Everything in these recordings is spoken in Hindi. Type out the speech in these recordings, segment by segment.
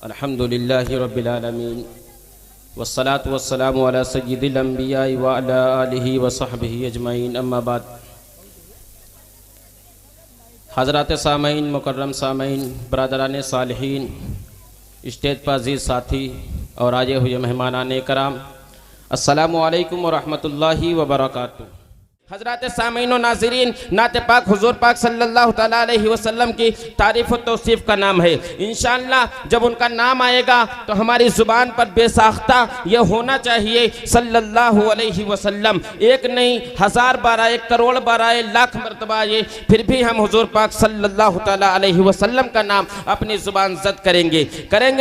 अल्हम्दुलिल्लाहि रब्बिल आलमीन वस्सलातु वस्सलामु अला सय्यिदिल अंबिया व अला आलिहि व सहबिहि अजमईन अम्मा बाद। हज़रात सामईन, मुकर्रम सामईन, बरादरान सालिहीन, स्टेज पर अज़ीज़ साथी और आए हुए मेहमानान कराम, अस्सलामु अलैकुम व रहमतुल्लाहि व बरकातुहू। हज़रात सामईन व नाज़रीन, नात पाक हुज़ूर पाक सल्लल्लाहु तआला अलैहि वसल्लम की तारीफ़ व तौसीफ़ का नाम है। इंशाअल्लाह जब उनका नाम आएगा तो हमारी ज़ुबान पर बेसाख्ता यह होना चाहिए सल्लल्लाहु अलैहि वसल्लम। एक नहीं, हज़ार बार आए, करोड़ बार आए, लाख मरतबा आए, फिर भी हम हुज़ूर पाक सल्लल्लाहु तआला अलैहि वसल्लम का नाम अपनी ज़ुबान ज़द करेंगे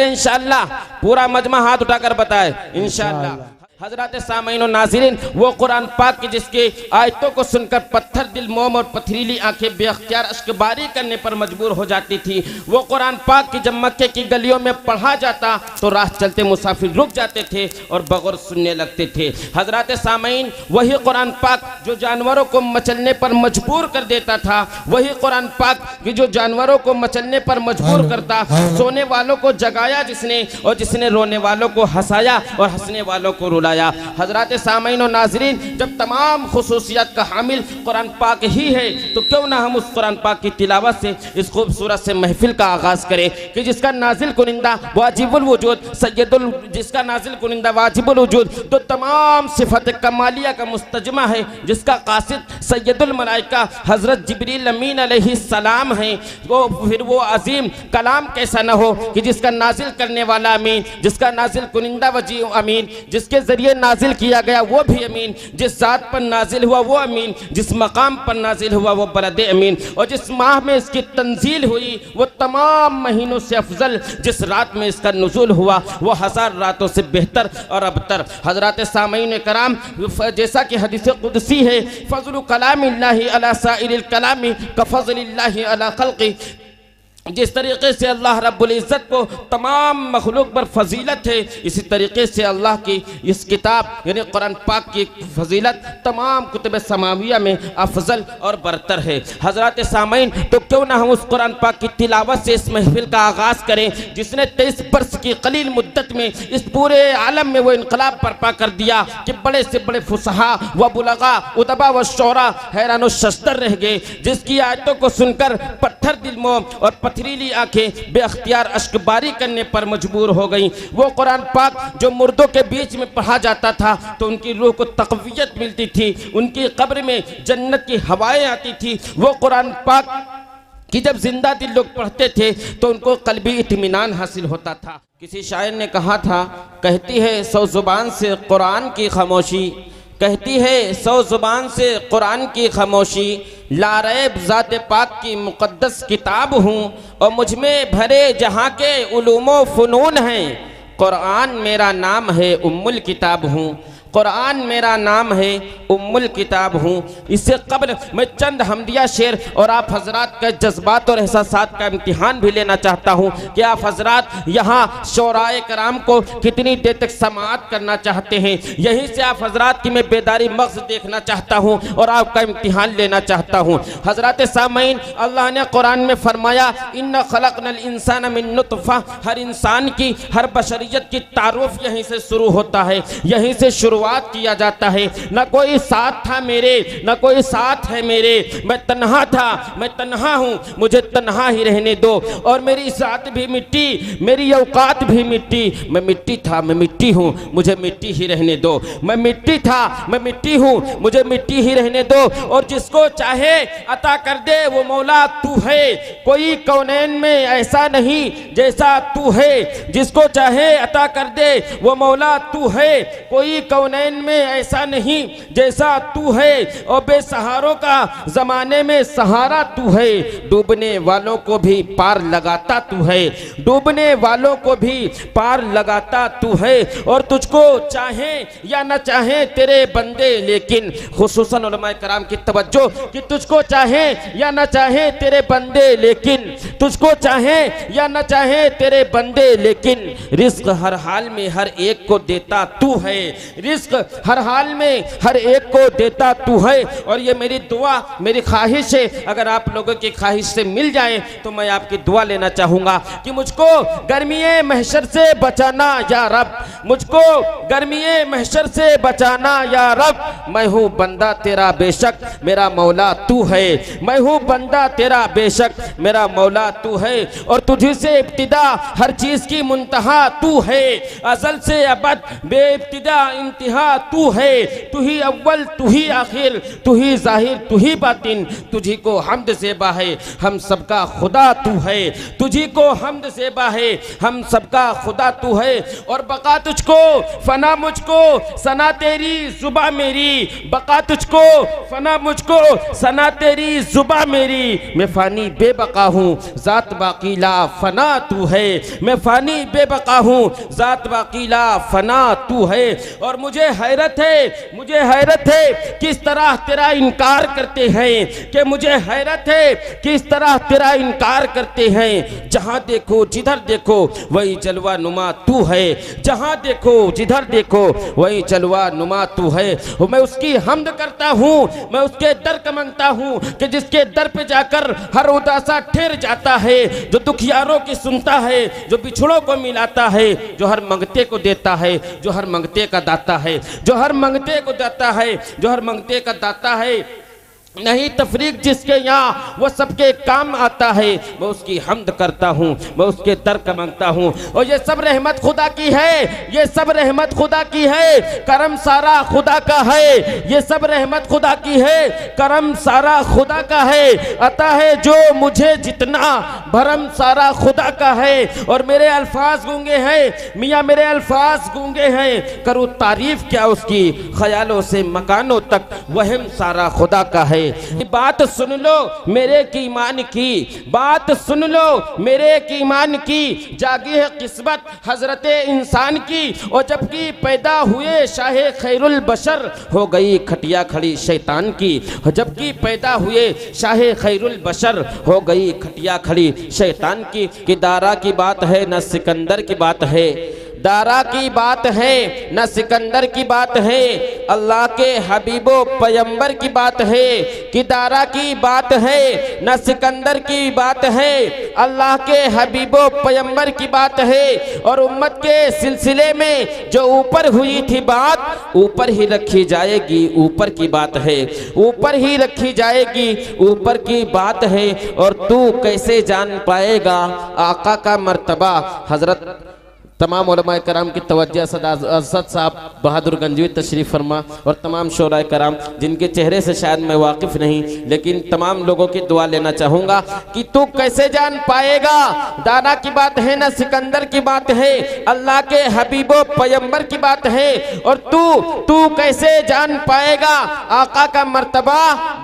इंशाअल्लाह। पूरा मजमा हाथ उठाकर बताए इंशाअल्लाह। हज़रात सामईन और नाज़रीन, वो कुरान पाक की जिसकी आयतों को सुनकर पत्थर दिल, मोम और पथरीली आंखें बेअख्तियार अश्कबारी करने पर मजबूर हो जाती थी। वो कुरान पाक की जब मक्के की गलियों में पढ़ा जाता तो राह चलते मुसाफिर रुक जाते थे और बगौर सुनने लगते थे। हज़रात सामईन, वही कुरान पाक जो जानवरों को मचलने पर मजबूर कर देता था, वही कुरान पाक की जो जानवरों को मचलने पर मजबूर करता, सोने वालों को जगाया जिसने, और जिसने रोने वालों को हंसाया और हंसने वालों को रुलाया। हज़रात सामईन और नाज़रीन, जब तमाम खुसूसियत का हामिल कुरान पाक ही है तो क्यों ना हम उस कुरान पाक की तिलावत से, इस खूबसूरत से महफिल का आगाज़ करें कि जिसका नाजिल कुनिंदा वाजिबुल वजूद सैयदुल, जिसका नाजिल कुनिंदा वाजिबुल वजूद तो तमाम सिफत कमालिया का मुस्तजमा है, जिसका कासिद सैयदुल मलाइका हज़रत जिब्रील अमीन अलैहिस्सलाम है। वो फिर वो अजीम कलाम कैसा न हो कि जिसका नाजिल करने वाला अमीन, जिसका नाजिल कुनिंदा वजी अमीन, जिसके जरिए नाजिल किया गया वो भी अमीन, जिस जात पर नाजिल हुआ वो अमीन, जिस मकाम पर नाजिल हुआ वो बलद अमीन, और जिस माह में इसकी तंजील हुई वो तमाम महीनों से अफजल, जिस रात में इसका नुज़ूल हुआ वो हज़ार रातों से बेहतर और अबतर। हज़रात सामईन कराम, जैसा कि हदीस कुदसी है, फ़ज़्लु कलामिल्लाहि अला साइरिल कलामी कफ़ज़लिल्लाहि अला खल्क़ि, जिस तरीके से अल्लाह रब्बुल इज़्ज़त को तमाम मखलूक पर फजीलत है, इसी तरीके से अल्लाह की इस किताब यानी कुरान पाक की फजीलत तमाम कुतुब समाविया में अफजल और बरतर है। हज़रात सामईन, तो क्यों ना हम उस कुरान पाक की तिलावत से इस महफिल का आगाज़ करें जिसने 23 बरस की कलील मुद्दत में इस पूरे आलम में वो इनकलाब बर्पा कर दिया कि बड़े से बड़े फुसहा व बुलगा, उदबा व शोरा हैरान व शस्तर रह गए, जिसकी आयतों को सुनकर पत्थर दिल मोम और पथरीली आंखें बेअख्तियार अश्कबारी करने पर मजबूर हो गईं। वो कुरान पाक जो मुर्दों के बीच में पढ़ा जाता था तो उनकी रूह को तक़वियत मिलती थी, उनकी कब्र में जन्नत की हवाएं आती थी। वो कुरान पाक कि जब जिंदा दिल लोग पढ़ते थे तो उनको कल्बी इत्मीनान हासिल होता था। किसी शायर ने कहा था, कहती है 100 ज़ुबान से कुरान की खामोशी, कहती है 100 ज़ुबान से कुरान की खामोशी, लारैब ज़ात पाक की मुक़द्दस किताब हूँ और मुझ में भरे जहाँ के उलूमो फ़ुनून हैं, कुरान मेरा नाम है उम्मुल किताब हूँ, कुरान मेरा नाम है उम्मुल किताब हूँ। इससे कब्ल मैं चंद हमदिया शेर और आप हजरात के जज्बात और एहसासात का इम्तिहान भी लेना चाहता हूँ कि आप हजरात यहाँ शोराए कराम को कितनी देर तक समाअत करना चाहते हैं। यहीं से आप हजरात की मैं बेदारी मग़ज़ देखना चाहता हूँ और आपका इम्तिहान लेना चाहता हूँ। हजरात सामईन, अल्लाह ने कुरान में फरमाया, इन्ना खलक़नल इंसाना मिन नुत्फ़ा, हर इंसान की, हर बशरियत की तारुफ यहीं से शुरू होता है, यहीं से शुरुआत किया जाता है। न कोई साथ था मेरे, न कोई साथ है मेरे, मैं तन्हा था, मैं तन्हा हूँ, मुझे तन्हा ही रहने दो, और मेरी ज़ात भी मिट्टी, मेरी औकात भी मिट्टी, मैं मिट्टी था, मैं मिट्टी हूँ, मुझे मिट्टी ही रहने दो, मैं मिट्टी था, मैं मिट्टी हूँ, मुझे मिट्टी ही रहने दो, और जिसको चाहे अता कर दे वो मौला तू है, कोई कौनैन में ऐसा नहीं जैसा तू है, जिसको चाहे अता कर दे वो मौला तू है, कोई कौनैन में ऐसा नहीं जैसा तू है, और बेसहारों का ज़माने में सहारा तू है, डूबने वालों को भी पार लगाता तू है, डूबने वालों को भी पार लगाता तू है, और तुझको चाहे या न चाहे तेरे बंदे, लेकिन खुसूसन उलमाए कराम की तवज्जो कि तुझको चाहे या न चाहे तेरे बंदे, लेकिन तुझको चाहे या न चाहे तेरे बंदे, लेकिन रिस्क हर हाल में हर एक को देता तू है। रिस्क हर हाल में हर एक को देता तू है। और ये मेरी दुआ, मेरी ख्वाहिश है, अगर आप लोगों की ख्वाहिश से मिल जाए तो मैं आपकी दुआ लेना चाहूँगा कि मुझको गर्मीए महशर से बचाना या रब, मुझको गर्मीए महशर से बचाना या रब। मैं हूँ बंदा तेरा बेशक मेरा मौला तू है। मैं हूँ बंदा तेरा बेशक मेरा मौला तू है। और तुझी से इब्तिदा हर चीज की मुंतहा तू है। अज़ल से अबद बेइब्तिदा इंतहा तू है। तू ही अव्वल तू ही आखिर, तू ही जाहिर तू ही बातिन, तुझी को हम्द ज़ेबा है हम सबका खुदा तू है। तुझी को हम्द ज़ेबा है हम सबका खुदा तू है। और बका तुझको फना मुझको सना तेरी जुबा मेरी, बका तुझको फना मुझको सना तेरी जुबा मेरी। मैं फानी बेबका हूँ ज़ात बाकी ला फना तू है। मैं फानी बेबका हूँ ज़ात बाकी ला फना तू है। और मुझे हैरत है किस तरह तेरा इनकार करते हैं, कि मुझे हैरत है किस तरह तेरा इनकार करते हैं। जहाँ देखो जिधर देखो वही जलवा नुमा तू है। जहाँ देखो जिधर देखो वही जलवा नुमा तू है। मैं उसकी हम्द करता हूँ, मैं उसके दर का मांगता हूँ कि जिसके दर पे जाकर हर उदासा ठहर जाता है, जो दुखियारों की सुनता है, जो बिछड़ों को मिलाता है, जो हर मंगते को देता है, जो हर मंगते का दाता है, जो हर मंगते को दाता है, जो हर मंगते का दाता है। नहीं तफरीक जिसके यहाँ वो सबके काम आता है। मैं उसकी हम्द करता हूँ, मैं उसके दर का मांगता हूँ। और ये सब रहमत खुदा की है, ये सब रहमत खुदा की है, करम सारा खुदा का है। ये सब रहमत खुदा की है, करम सारा खुदा का है। अता है जो मुझे जितना भरम सारा खुदा का है। और मेरे अल्फाज गूंगे हैं मियाँ, मेरे अल्फाज गूंगे हैं, करूँ तारीफ क्या उसकी, ख्यालों से मकानों तक वहम सारा खुदा का है। बात सुन लो मेरे की ईमान की, बात सुन लो मेरे की ईमान की, जागी है किस्मत हजरत इंसान की। और जबकि पैदा हुए शाहे खैरुल बशर, हो गई खटिया खड़ी शैतान की। जबकि पैदा हुए शाहे खैरुल बशर, हो गई खटिया खड़ी शैतान की। कि दारा की बात है न सिकंदर की बात है, दारा की बात है न सिकंदर की बात है, अल्लाह के हबीबो पैगंबर की बात है। कि दारा की बात है न सिकंदर की बात है, अल्लाह के हबीबो पैगंबर की बात है। और उम्मत के सिलसिले में जो ऊपर हुई थी बात, ऊपर ही रखी जाएगी, ऊपर की बात है, ऊपर ही रखी जाएगी, ऊपर की बात है। और तू कैसे जान पाएगा आका का मर्तबा। हजरत तमाम उलमाए कराम की तवज्जो असद साहब बहादुर गंजवी तशरीफ़ फरमा, और तमाम शोराए कराम जिनके चेहरे से शायद मैं वाकिफ़ नहीं, लेकिन तमाम लोगों की दुआ लेना चाहूँगा कि तू कैसे जान पाएगा। दाना की बात है न सिकंदर की बात है, अल्लाह के हबीबो पैगंबर की बात है। और तू कैसे जान पाएगा आका का मर्तबा,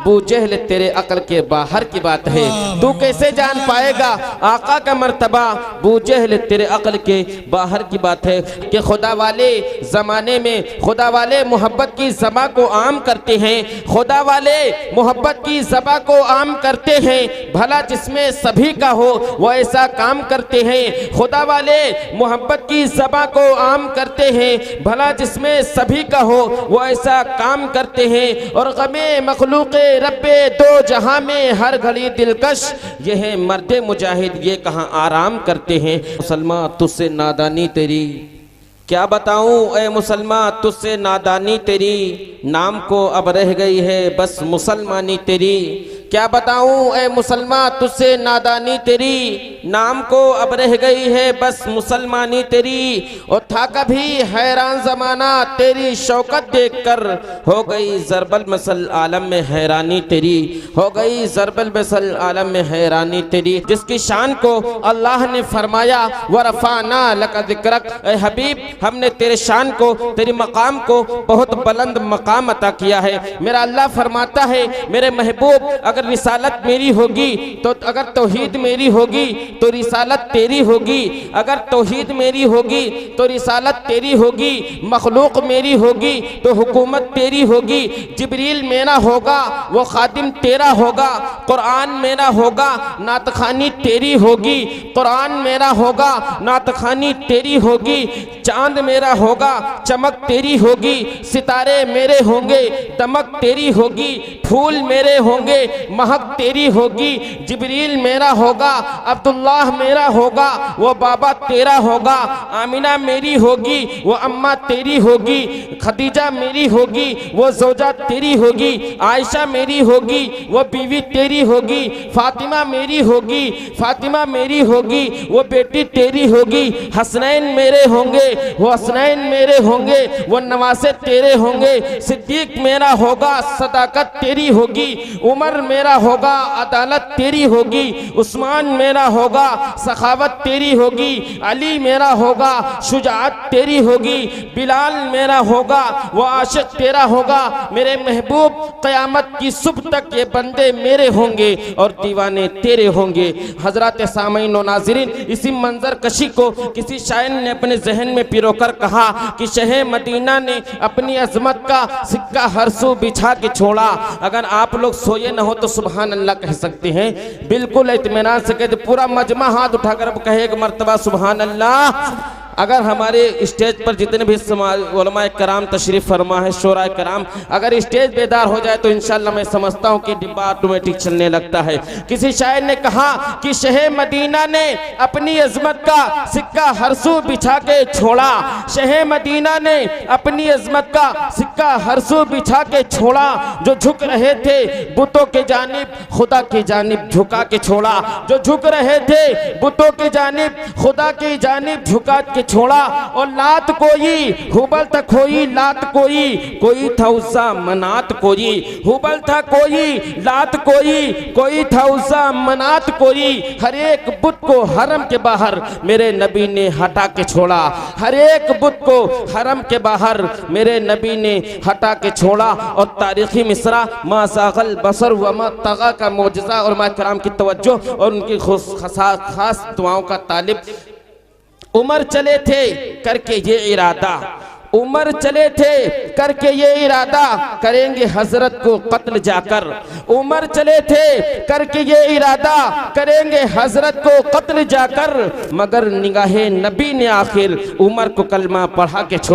बूजहल तेरे अक्ल के बाहर की बात है। तू कैसे जान पाएगा आका का मर्तबा, बूजहल तेरे अक्ल के बाहर की बात है। कि खुदा वाले ज़माने में खुदा वाले मोहब्बत की ज़बा को आम करते हैं, खुदा वाले मोहब्बत की ज़बा को आम करते हैं। भला जिसमें सभी का हो वो ऐसा काम करते हैं। खुदा वाले मोहब्बत की ज़बा को आम करते हैं, भला जिसमें सभी का हो वो ऐसा काम करते हैं। और गमे मखलूक़े रब्बे दो जहां में हर घड़ी दिलकश, ये है मर्दे मुजाहिद ये कहाँ आराम करते हैं। मुसलमान तुझसे नादानी तेरी क्या बताऊं ए मुसलमान, तुझसे नादानी तेरी, नाम को अब रह गई है बस मुसलमानी तेरी। क्या बताऊं ए मुसलमान तुझसे नादानी तेरी, नाम को अब रह गई है बस मुसलमानी तेरी। और था कभी हैरान ज़माना तेरी शौकत देखकर, हो गई ज़रबल मसल आलम में हैरानी तेरी, हो गई ज़रबल मसल आलम में हैरानी तेरी। जिसकी शान को अल्लाह ने फरमाया वरफ़ाना लका ज़िक्रक, ए हबीब हमने तेरे शान को तेरे मकाम को बहुत बुलंद मकाम अता किया है। मेरा अल्लाह फरमाता है मेरे महबूब अगर रिसालत मेरी होगी तो अगर तौहीद मेरी होगी तो रिसालत तेरी होगी, अगर तौहीद मेरी होगी तो रिसालत तेरी होगी, मखलूक मेरी होगी तो हुकूमत तेरी होगी। जिब्रील मेरा होगा वो खादिम तेरा होगा, कुरान मेरा होगा नातखानी तेरी होगी, कुरान मेरा होगा नातखानी तेरी होगी। चांद मेरा होगा चमक तेरी होगी, सितारे मेरे होंगे दमक तेरी होगी, फूल मेरे होंगे महक तेरी होगी। जिब्रील मेरा होगा, अब्दुल्लाह मेरा होगा वो बाबा तेरा होगा, आमिना मेरी होगी वो अम्मा तेरी होगी, खदीजा मेरी होगी वो ज़ौजा तेरी होगी, आयशा मेरी होगी वो बीवी तेरी होगी, फातिमा मेरी होगी, फातिमा मेरी होगी वो बेटी तेरी होगी, हसनैन मेरे होंगे वो हसनैन मेरे होंगे, वो नवासे तेरे होंगे, सिद्दीक मेरा होगा सदाकत तेरी होगी, उमर मेरा होगा अदालत तेरी होगी, उस्मान मेरा होगा सखावत तेरी होगी, अली मेरा होगा शुजाअत तेरी होगी, बिलाल मेरा होगा वो आशिक तेरा होगा। मेरे महबूब क़यामत की सुबह तक ये बंदे मेरे होंगे और दीवाने तेरे होंगे। हजरत सामईन व नाज़रीन, इसी मंजर कशी को किसी शायर ने अपने जहन में पिरोकर कहा कि शहे मदीना ने अपनी अजमत का सिक्का हर सू बिछा के छोड़ा। अगर आप लोग सोए न हो तो सुबहान अल्लाह कह सकते हैं, बिल्कुल इत्मीनान से कहते, पूरा मजमा हाथ उठाकर कहे एक मर्तबा सुबहान अल्लाह। अगर हमारे स्टेज पर जितने भी उलमाए कराम तशरीफ़ फरमा है, शोराए कराम, अगर स्टेज बेदार हो जाए तो इंशाअल्लाह मैं समझता हूँ कि डिब्बा ऑटोमेटिक चलने लगता है। किसी शायर ने कहा कि शहे मदीना ने अपनी अजमत का सिक्का हर सू बिछा के छोड़ा, शहे मदीना ने अपनी अजमत का सिक्का हर सू बिछा के छोड़ा, जो झुक रहे थे बुतों के जानिब खुदा की जानिब झुका के छोड़ा, जो झुक रहे थे बुतों की जानिब खुदा की जानिब झुका के छोड़ा। और लात कोई हुबल था कोई लात कोई था उसा मनात कोई, हुबल था कोई लात कोई था उसा मनात कोई। हर एक बुत को हरम के बाहर मेरे नबी ने हटा के छोड़ा, हर एक बुत को हरम के बाहर मेरे नबी ने हटा के छोड़ा। और तारीखी मिसरा मा सागल बसर व मा तगा का मोजज़ा और मा कराम की तवज्जो और उनकी खास दुआओं का तालिब। उमर चले थे करके ये इरादा, उमर चले थे करके ये इरादा, करेंगे हजरत को कत्ल जाकर। उमर चले थे करके ये इरादा, करेंगे हजरत को कत्ल जाकर। मगर निगाहे नबी ने आखिर उमर को कलमा पढ़ा के छोड़ा।